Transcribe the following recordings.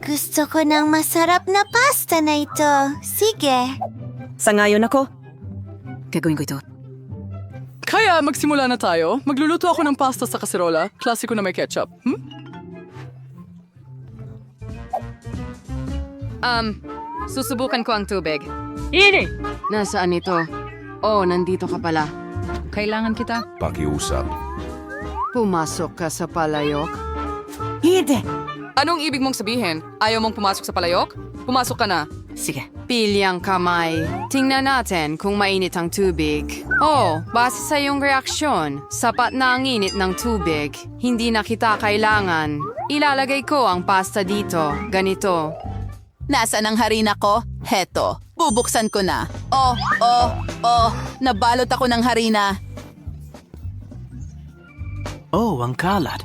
Gusto ko ng masarap na pasta na ito. Sige. Sangayon ako. Gagawin ko ito. Kaya magsimula na tayo. Magluluto ako ng pasta sa kaserola. Klasiko na may ketchup. Susubukan ko ang tubig. Nasaan ito? Oh, nandito ka pala. Kailangan kita. Pakiusap. Pumasok ka sa palayok? Anong ibig mong sabihin? Ayaw mong pumasok sa palayok? Pumasok ka na. Sige. Pilyang kamay. Tingnan natin kung mainit ang tubig. Oh, base sa iyong reaksyon, sapat na ang init ng tubig. Hindi na kita kailangan. Ilalagay ko ang pasta dito. Ganito. Nasaan ang harina ko? Heto. Bubuksan ko na. Nabalot ako ng harina. Oh, ang kalat.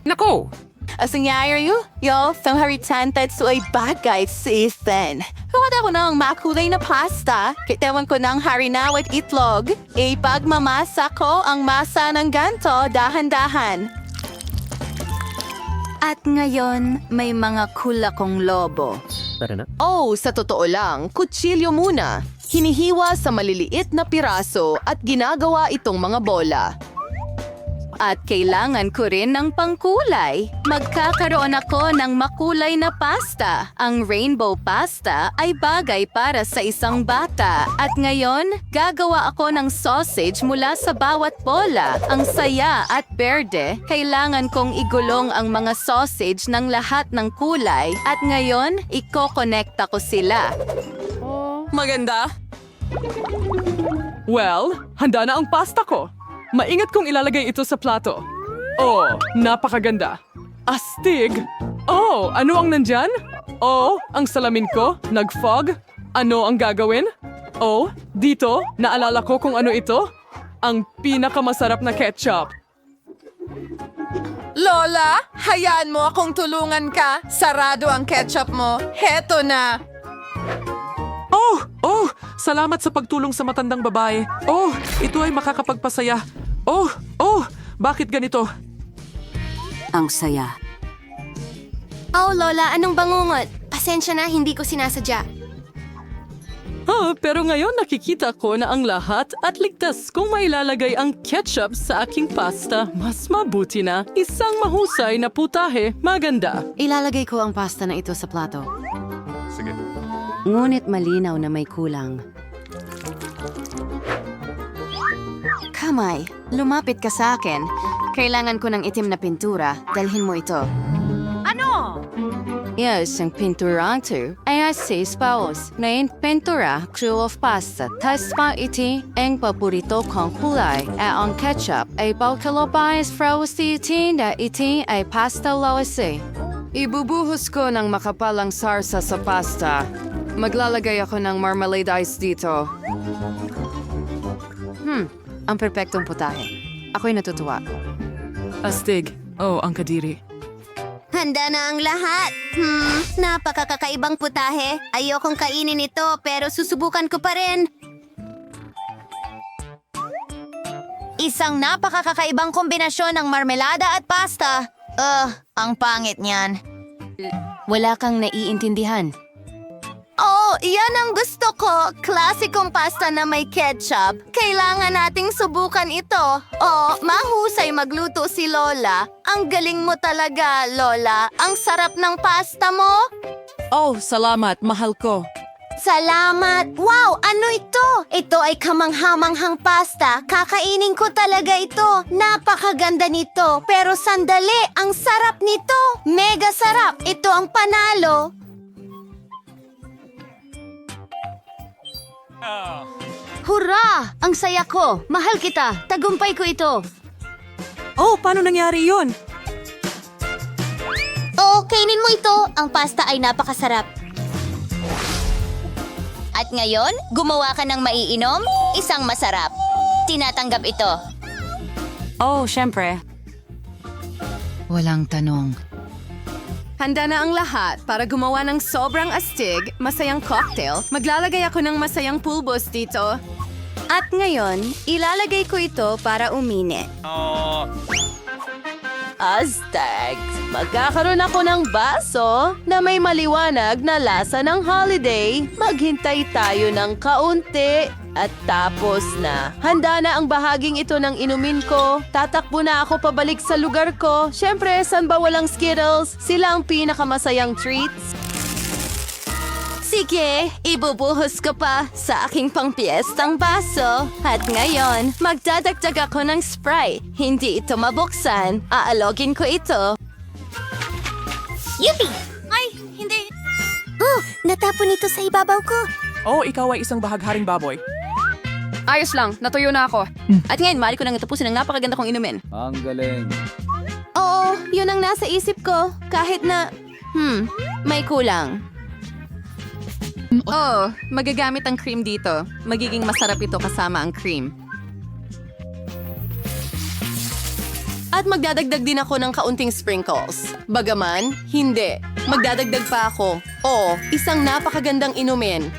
Nako! As nangyayari yo, tangharitan tatso ay bagay sa Ethan. Huwag ako ng makulay na pasta. Kitawan ko ng harina at itlog. Ipagmamasa ko ang masa ng ganto dahan-dahan. At ngayon, may mga kulakong lobo. Oh, sa totoo lang, kutsilyo muna. Hinihiwa sa maliliit na piraso at ginagawa itong mga bola. At kailangan ko rin ng pangkulay. Magkakaroon ako ng makulay na pasta. Ang rainbow pasta ay bagay para sa isang bata. At ngayon, gagawa ako ng sausage mula sa bawat bola. Ang saya at berde, kailangan kong igulong ang mga sausage ng lahat ng kulay. At ngayon, iko-connecta ko sila. Maganda. Well, handa na ang pasta ko. Maingat kong ilalagay ito sa plato. Oh, napakaganda. Astig! Oh, ano ang nandyan? Oh, ang salamin ko, nag-fog. Ano ang gagawin? Oh, dito, naalala ko kung ano ito. Ang pinakamasarap na ketchup. Lola, hayaan mo akong tulungan ka. Sarado ang ketchup mo. Heto na. Oh, salamat sa pagtulong sa matandang babae. Oh, ito ay makakapagpasaya. Oh, bakit ganito? Ang saya. Oh, Lola, anong bangungot? Pasensya na, hindi ko sinasadya. Pero ngayon nakikita ko na ang lahat at ligtas kung mailalagay ang ketchup sa aking pasta. Mas mabuti na isang mahusay na putahe. Maganda. Ilalagay ko ang pasta na ito sa plato. Sige. Ngunit malinaw na may kulang. Kamay, lumapit ka sa akin. Kailangan ko ng itim na pintura. Dalhin mo ito. Ano? Yes, ang pintura ito ay asis paos na yung pintura crew of pasta. Tas pa iti ang paborito kong kulay. At ang ketchup ay pagkalopais frosty iti na iti ay pasta lawasi. Ibubuhos ko ng makapalang sarsa sa pasta. Maglalagay ako ng marmalade ice dito. Ang perpektong putahe. Ako'y natutuwa. Astig. Oh, ang kadiri. Handa na ang lahat. Napakakakaibang putahe. Ayokong kainin ito pero susubukan ko pa rin. Isang napakakakaibang kombinasyon ng marmelada at pasta. Ang pangit niyan. Wala kang naiintindihan. Oh, iyan ang gusto ko. Klasikong pasta na may ketchup. Kailangan nating subukan ito. Oh, mahusay magluto si Lola. Ang galing mo talaga, Lola. Ang sarap ng pasta mo. Oh, salamat. Mahal ko. Salamat! Wow! Ano ito? Ito ay kamanghamanghang pasta. Kakainin ko talaga ito. Napakaganda nito. Pero sandali, ang sarap nito. Mega sarap. Ito ang panalo. Hurra! Ang saya ko! Mahal kita! Tagumpay ko ito! Oh, paano nangyari yun? Oh, kainin mo ito. Ang pasta ay napakasarap. At ngayon, gumawa ka ng maiinom, isang masarap. Tinatanggap ito. Oh, syempre. Walang tanong. Handa na ang lahat para gumawa ng sobrang astig, masayang cocktail. Maglalagay ako ng masayang pulbos dito. At ngayon, ilalagay ko ito para uminit. Aztec. Magkakaroon ako ng baso na may maliwanag na lasa ng holiday. Maghintay tayo ng kaunti at tapos na. Handa na ang bahaging ito ng inumin ko. Tatakbo na ako pabalik sa lugar ko. Siyempre, saan ba walang Skittles? Sila ang pinakamasayang treats. Sige, ibubuhos ko pa sa aking pangpiestang baso. At ngayon, magdadagdag ako ng Sprite. Hindi ito mabuksan. Aalogin ko ito. Yupi! Ay, hindi. Oh, natapon ito sa ibabaw ko. Oh, ikaw ay isang bahagharing baboy. Ayos lang, natuyo na ako. At ngayon, mali ko nang tapusin ang napakaganda kong inumin. Oo, yun ang nasa isip ko. Kahit na, may kulang. Oh, magagamit ang cream dito. Magiging masarap ito kasama ang cream. At magdadagdag din ako ng kaunting sprinkles. Bagaman, hindi. Magdadagdag pa ako. Oh, isang napakagandang inumin.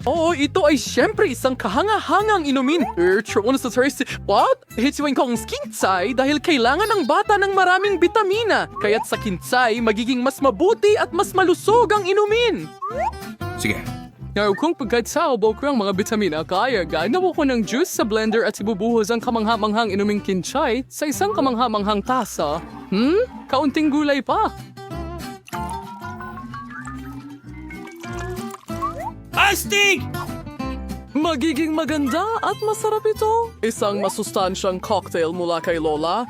Oo, ito ay siyempre isang kahanga-hangang inumin. True sa thirsty. What? Hituin ko ang kinsay dahil kailangan ng bata ng maraming bitamina. Kaya't sa kinsay, magiging mas mabuti at mas malusog ang inumin. Sige. Ngayon kung pagkatsaobo ko ang mga bitamina, kaya ganawa ko ng juice sa blender at ibubuhos ang kamangha-manghang inuming kinsay sa isang kamangha-manghang tasa. Kaunting gulay pa. Astig! Magiging maganda at masarap ito. Isang masustansyang cocktail mula kay Lola.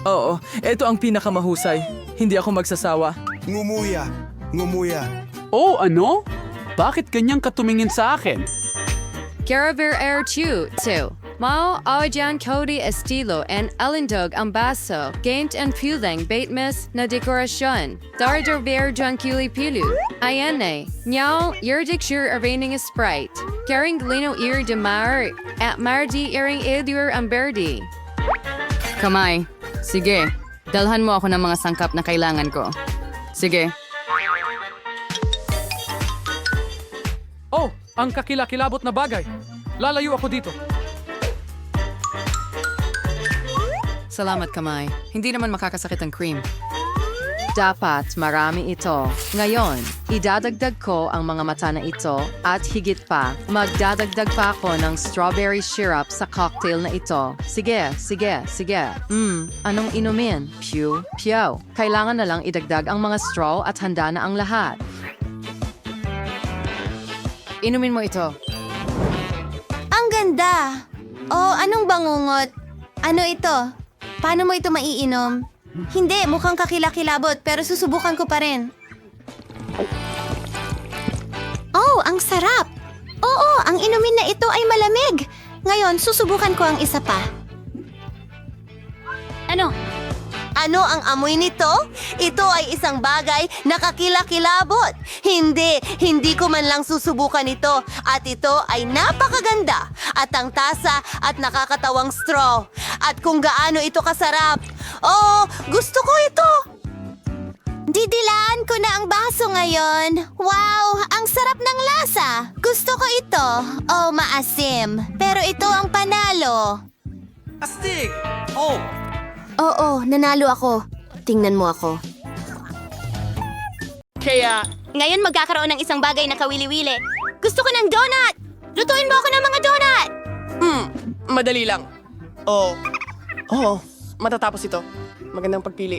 Oo, ito ang pinakamahusay. Hindi ako magsasawa. Ngumuya. Ngumuya. Oh, ano? Bakit ganyang katumingin sa akin? Garaver Air 2. Mao Aojan Cody Estilo and Alindog ang baso. Gaint and Pulang Baitmas na dekorasyon. Dardo Bear John Kili Pilu. Ayane. Nyao Yerdik Sure Arraining Sprite. Caring Glino Ear de Mar. At Mardi Earing Edur Amberdi. Kamay, sige. Dalhan mo ako ng mga sangkap na kailangan ko. Sige. Oh, ang kakilakilabot na bagay. Lalayo ako dito. Salamat, Kamay. Hindi naman makakasakit ang cream. Dapat marami ito. Ngayon, idadagdag ko ang mga mata na ito at higit pa, magdadagdag pa ako ng strawberry syrup sa cocktail na ito. Sige. Anong inumin? Pew. Kailangan na lang idagdag ang mga straw at handa na ang lahat. Inumin mo ito. Ang ganda! Oh, anong bangungot? Ano ito? Paano mo ito maiinom? Hindi, mukhang kakilakilabot, pero susubukan ko pa rin. Oh, ang sarap! Oo, ang inumin na ito ay malamig. Ngayon, susubukan ko ang isa pa. Ano? Ano ang amoy nito? Ito ay isang bagay na kakilakilabot. Hindi ko man lang susubukan ito. At ito ay napakaganda. At ang tasa at nakakatawang straw. At kung gaano ito kasarap. Oh, gusto ko ito. Didilaan ko na ang baso ngayon. Wow, ang sarap ng lasa. Gusto ko ito. Oh, maasim. Pero ito ang panalo. Astig! Oh! Oo, nanalo ako. Tingnan mo ako. Kaya, Ngayon magkakaroon ng isang bagay na kawili-wili. Gusto ko ng donut! Lutuin mo ako ng mga donut! madali lang. Oh, matatapos ito. Magandang pagpili.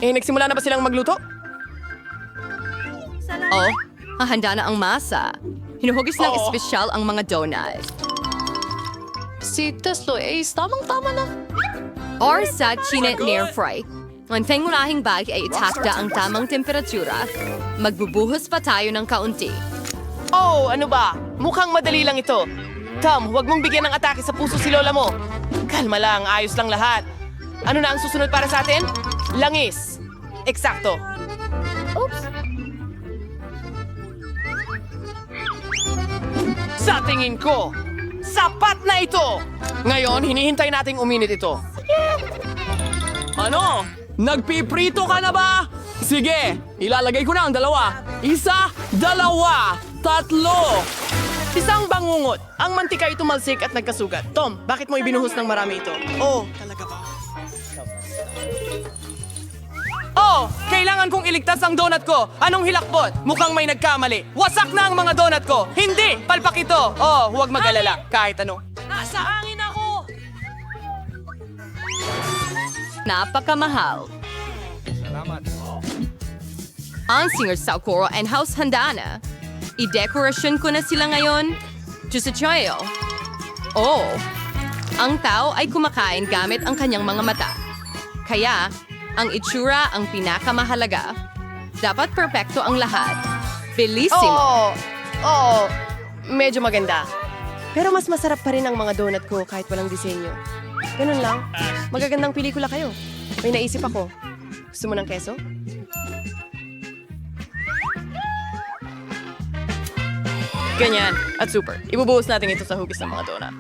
Nagsimula na ba silang magluto? Oh, hahanda na ang masa. Hinuhugis ng espesyal ang mga donut. Si Teslo Ace, tamang-tama na. Or sa chinet near fry. Ang pangunahing bag ay itakda ang tamang temperatura. Magbubuhos pa tayo ng kaunti. Oh, ano ba? Mukhang madali lang ito. Tom, huwag mong bigyan ng atake sa puso si Lola mo. Kalma lang, ayos lang lahat. Ano na ang susunod para sa atin? Langis. Eksakto. Oops. Sa tingin ko, sapat na ito! Ngayon, hinihintay nating uminit ito. Ano? Nagpiprito ka na ba? Sige, ilalagay ko na ang dalawa. Isa, dalawa, tatlo. Isang bangungot. Ang mantika ay tumalsik at nagkasugat. Tom, bakit mo ibinuhos ng marami ito? Oh, talaga ba? Kailangan kong iligtas ang donut ko. Anong hilakbot? Mukhang may nagkamali. Wasak na ang mga donut ko. Hindi! Palpak ito. Oh, huwag mag-alala. Kahit ano. Nasa hangin ako! Napakamahal. Ang Singer Saukuro and House Handana. I-dekorasyon ko na sila ngayon. Diyos sa Choyo. Oh, ang tao ay kumakain gamit ang kanyang mga mata. Kaya, ang itsura ang pinakamahalaga. Dapat perpekto ang lahat. Bellissimo. Medyo maganda. Pero mas masarap pa rin ang mga donut ko kahit walang disenyo. Ganun lang. Magagandang pelikula kayo. May naisip ako. Gusto mo ng keso? Ganyan. At super. Ibubuhos natin ito sa hugis ng mga donut.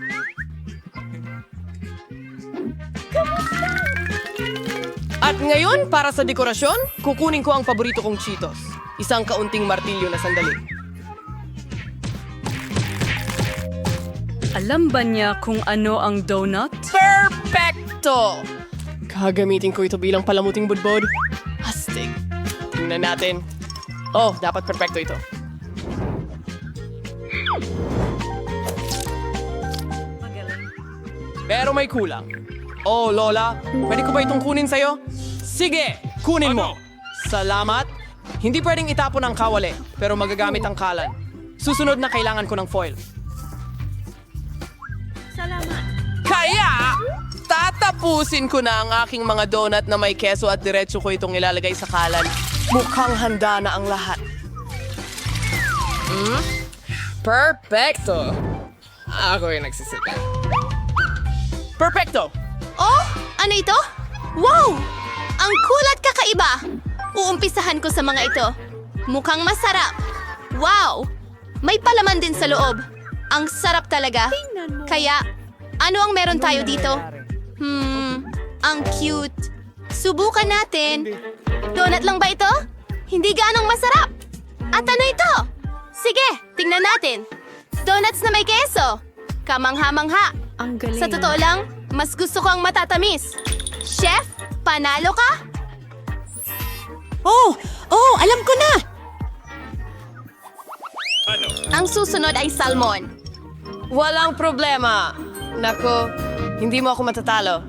At ngayon, para sa dekorasyon, kukunin ko ang paborito kong Cheetos. Isang kaunting martilyo na sandali. Alam ba niya kung ano ang donut? Perfecto! Gagamitin ko ito bilang palamuting budbod. Astig. Tingnan natin. Oh, dapat perfecto ito. Pero may kulang. Oh, Lola, pwede ko ba itong kunin sa'yo? Sige, kunin mo. Salamat. Hindi pwedeng itapon ang kawali, pero magagamit ang kalan. Susunod na kailangan ko ng foil. Kaya, tatapusin ko na ang aking mga donut na may keso at diretso ko itong ilalagay sa kalan. Mukhang handa na ang lahat. Perfecto. Ako yung nagsisika. Perfecto. Oh, ano ito? Wow! Ang cool at kakaiba! Uumpisahan ko sa mga ito. Mukhang masarap. Wow! May palaman din sa loob. Ang sarap talaga. Kaya, ano ang meron tayo dito? Ang cute. Subukan natin. Donut lang ba ito? Hindi ganong masarap. At ano ito? Sige, tingnan natin. Donuts na may keso. Kamangha-mangha. Ang galing. Sa totoo lang, mas gusto ko ang matatamis. Chef, panalo ka? Oh, alam ko na! Ang susunod ay salmon. Walang problema. Nako, hindi mo ako matatalo.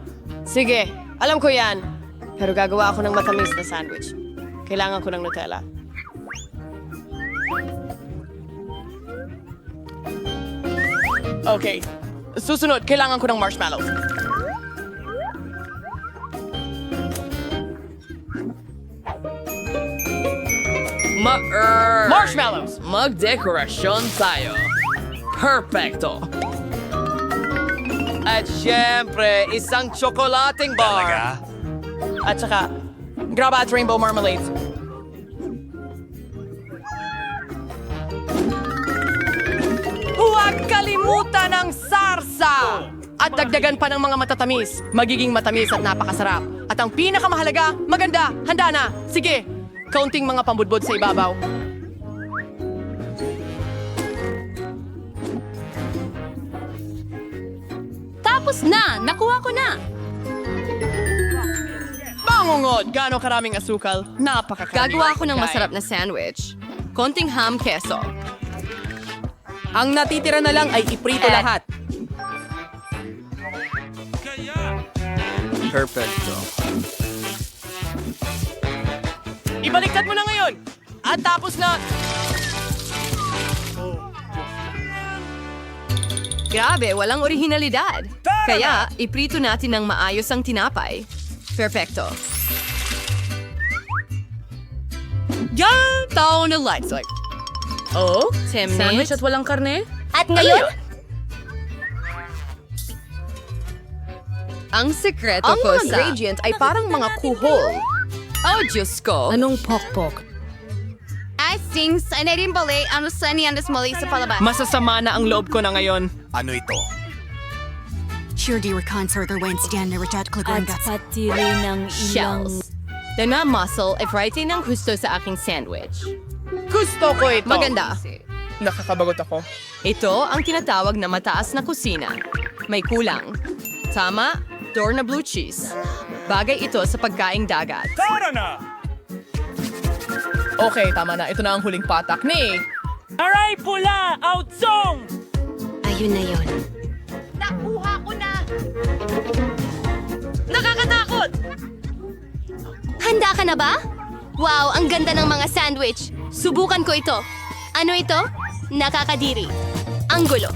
Sige, alam ko yan. Pero gagawa ako ng matamis na sandwich. Kailangan ko ng Nutella. Okay. Susunod, kailangan ko ng marshmallows. Marshmallows! Magdekorasyon tayo. Perfecto. At syempre, isang tsokolating bar. At saka, graba at rainbow marmalade. Huwag kalimutan ang sarsa! At dagdagan pa ng mga matatamis. Magiging matamis at napakasarap. At ang pinakamahalaga, maganda, handa na. Sige, kaunting mga pambudbod sa ibabaw. Tapos na! Nakuha ko na! Bangungod! Gaano karaming asukal? Napakakarami. Gagawa ako ng masarap na sandwich. Konting ham keso. Ang natitira na lang ay iprito lahat. Perfecto. Ibaliktad mo na ngayon! At tapos na... Grabe, walang orihinalidad. Kaya, iprito natin ng maayos ang tinapay. Perfecto. Yan! Tao na lights like... Oh, 10 Sandwich minutes. at walang karne? At ngayon, Ang sekreto Ang ko mga sa... ingredient ay parang mga kuhol. Oh, Diyos ko. Anong pokpok? I think sana rin bali ang sani ang mali sa palabas. Masasama na ang loob ko na ngayon. Ano ito? At pati rin ng ilang... Shells. Na muscle ay variety ng gusto sa aking sandwich. Gusto ko ito. Maganda. Nakakabagot ako. Ito ang tinatawag na mataas na kusina. May kulang. Tama, door na blue cheese. Bagay ito sa pagkaing dagat. Okay, tama na. Ito na ang huling patak ni... Aray, pula! Outsong! Ayun na yun. Nakakatakot! Handa ka na ba? Wow, ang ganda ng mga sandwich. Subukan ko ito. Ano ito? Nakakadiri. Ang gulo.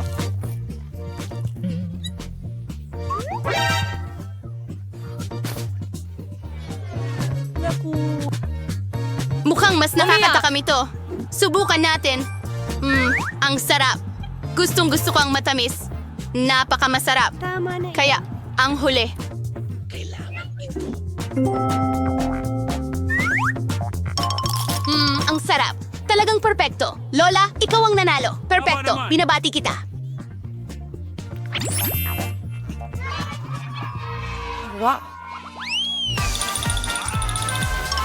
Mukhang mas nakakatakam ito. Subukan natin. Ang sarap. Gustong-gusto ko ang matamis. Napakamasarap. Kaya, ang huli. Ang sarap. Talagang perpekto. Lola, ikaw ang nanalo. Perpekto. Binabati kita.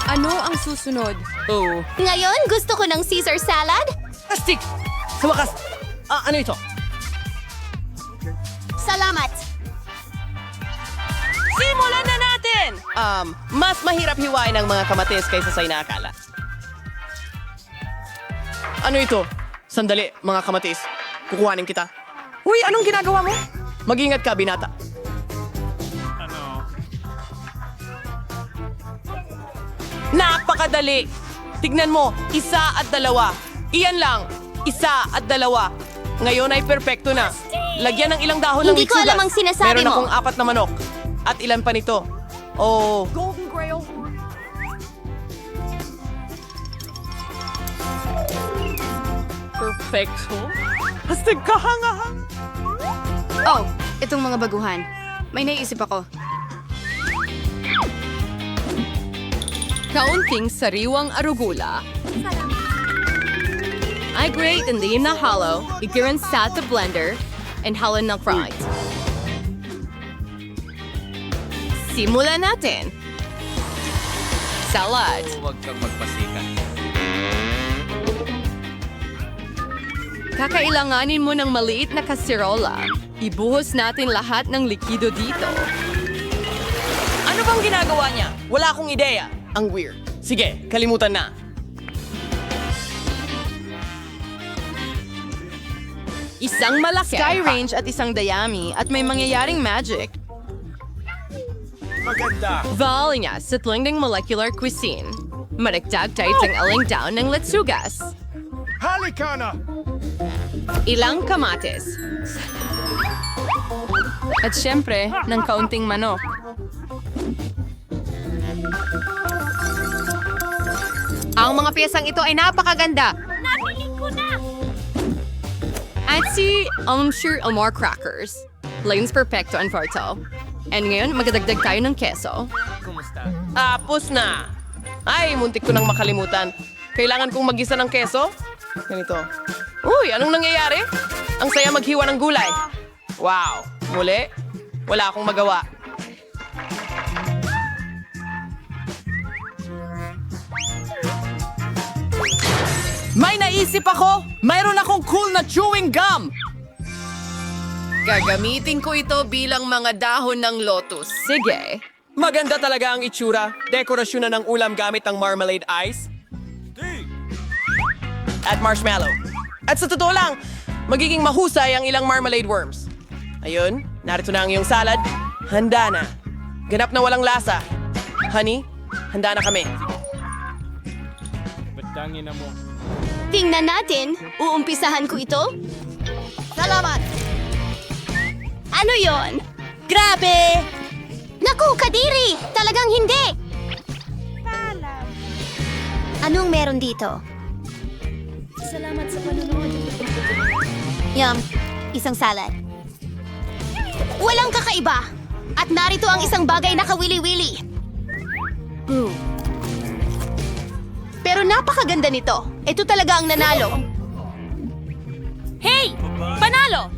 Ano ang susunod? Oh. Ngayon, gusto ko ng Caesar salad. Astig! Sa wakas! Ano ito? Salamat. Simulan na natin! Mas mahirap hiwain ang mga kamatis kaysa sa inaakala. Ano ito? Sandali, mga kamatis. Kukuhanin kita. Uy, anong ginagawa mo? Mag-ingat ka, binata. Napakadali! Tignan mo, 1 at 2. Iyan lang, 1 at 2. Ngayon ay perpekto na. Lagyan ng ilang dahon ng Hindi ko mitsugas. alam ang sinasabi Meron mo. akong 4 na manok. At ilan pa nito? Oh, Perfecto. Astig kahangahang. Oh, itong mga baguhan. May naisip ako. Kaunting sariwang arugula. I grate and leave na hollow. Igiran sa the blender and hollow na fried. Simulan natin. Salad. Huwag kang magpasikat. Kakailanganin mo ng maliit na kasirola. Ibuhos natin lahat ng likido dito. ano bang ginagawa niya? Wala akong ideya. Ang weird. Sige, kalimutan na. Isang malaki. Sky range at isang dayami at may mangyayaring magic. Maganda! Valinya sa tuwing molecular cuisine. Maragdag tayo ang aling down ng letsugas. Halika na! Ilang kamatis. At syempre, ng kaunting manok. Ang mga piyesang ito ay napakaganda. Nabili ko na! At si sure more crackers. Lanes perfecto and farto. And ngayon, magdadagdag tayo ng keso. Tapos na. Ay, muntik ko nang makalimutan. Kailangan kong magisa ng keso? Ganito. Uy, anong nangyayari? Ang saya maghiwa ng gulay. Wow. Muli? Wala akong magawa. May naisip ako! Mayroon akong cool na chewing gum! Gagamitin ko ito bilang mga dahon ng lotus. Sige. Maganda talaga ang itsura. Dekorasyon na ng ulam gamit ang marmalade ice. At marshmallow. At sa totoo lang, magiging mahusay ang ilang marmalade worms. Ayun, narito na ang iyong salad. Handa na. Ganap na walang lasa. Honey, handa na kami. Batangin na mo. Tingnan natin. Uumpisahan ko ito. Salamat! Ano yon? Grabe! Naku, Kadiri! Talagang hindi! Anong meron dito? Salamat sa panonood. Yum, isang salad. Walang kakaiba! At narito ang isang bagay na kawili-wili. Pero napakaganda nito. Ito talaga ang nanalo. Hey! Panalo!